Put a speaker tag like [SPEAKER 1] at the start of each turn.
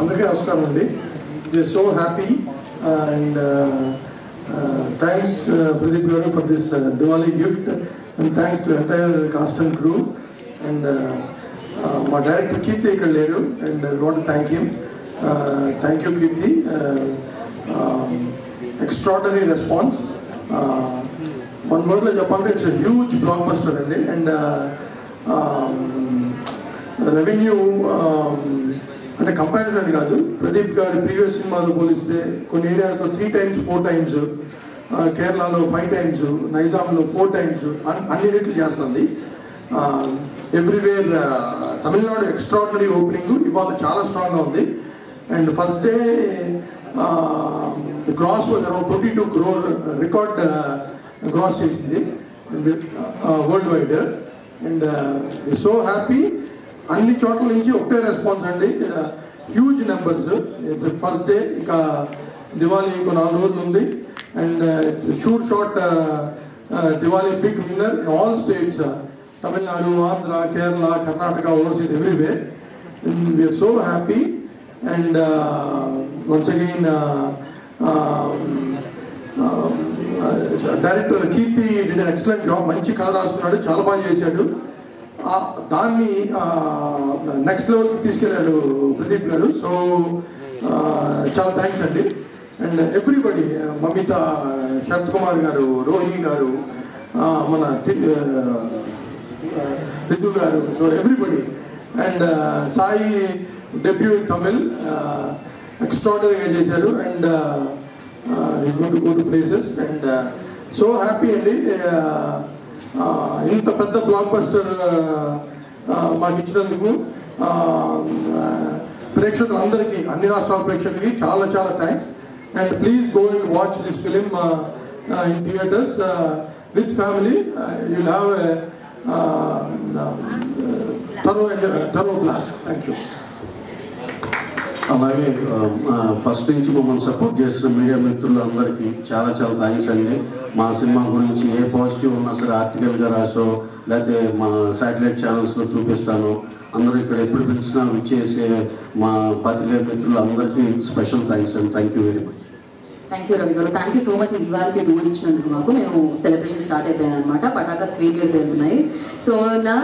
[SPEAKER 1] అందరికీ నమస్కారం అండి. We are so happy and thanks Pradeep garu for this Diwali gift and thanks to entire cast and crew and మా director Keerthi ఇక్కడ లేడు and I want to thank him. Thank you Keerthi. Extraordinary response. One వర్డ్లో చెప్పాలంటే it's huge blockbuster అండి. And revenue అంటే comparison అని కాదు, ప్రదీప్ గారి ప్రీవియస్ సినిమాతో పోలిస్తే కొన్ని ఏరియాస్లో 3 times 4 times, కేరళలో 5 times, నైజాంలో 4 times అన్ని రేట్లు చేస్తుంది. ఎవ్రీవేర్ తమిళనాడు ఎక్స్ట్రాడినరీ ఓపెనింగ్ ఇవాళ చాలా స్ట్రాంగ్గా ఉంది. And first day the gross was around 22 crore record gross చేసింది worldwide. And so happy. అన్ని చోట్ల నుంచి ఒకటే రెస్పాన్స్ అండి, huge numbers. It's first day, ఇక దివాళీ ఇంకో 4 రోజులు ఉంది. And it's sure shot Diwali big winner in all states, Tamil Nadu, Andhra, Kerala, Karnataka, overseas, everywhere. We are so happy. And once again director Keerthi did an excellent job. మంచి కథ రాసుకున్నాడు, చాలా బాగా చేశాడు. దాన్ని నెక్స్ట్ లెవెల్కి తీసుకెళ్ళాడు ప్రదీప్ గారు. సో చాలా థ్యాంక్స్ అండి. అండ్ ఎవ్రీబడి, మమిత, శరత్ కుమార్ గారు, రోహిణి గారు, మన Ritu garu, so everybody. And Sai debut in Tamil ఎక్స్ట్రాడనరీగా చేశారు. And is going to go to places. And so happy అండి. ఇంత పెద్ద బ్లాక్ బస్టర్ మాకు ఇచ్చినందుకు ప్రేక్షకులందరికీ, అన్ని రాష్ట్రాల ప్రేక్షకులకి చాలా చాలా thanks. And please go and watch this film in theatres with family. You'll have thorough blast. Thank you.
[SPEAKER 2] అలాగే ఫస్ట్ నుంచి మమ్మల్ని సపోర్ట్ చేసిన మీడియా మిత్రులందరికీ చాలా చాలా థ్యాంక్స్ అండి. మా సినిమా గురించి ఏ పాజిటివ్ ఉన్నా సరే ఆర్టికల్గా రాసో లేకపోతే మా శాటిలైట్ ఛానల్స్లో చూపిస్తాను. అందరూ ఇక్కడ ఎప్పుడు పిలిచినా విచ్చేసే మా పత్రికా మిత్రులందరికీ స్పెషల్ థ్యాంక్స్ అండి. Thank you very much.
[SPEAKER 3] Thank you Ravi garu. Thank you so much. దివాళీకి డూడ్ ఇచ్చినందుకు మాకు. మేము సెలబ్రేషన్ స్టార్ట్ అయిపోయాను అనమాట. పటాకా స్క్రీన్ మీద వెళ్తున్నాయి. సో నా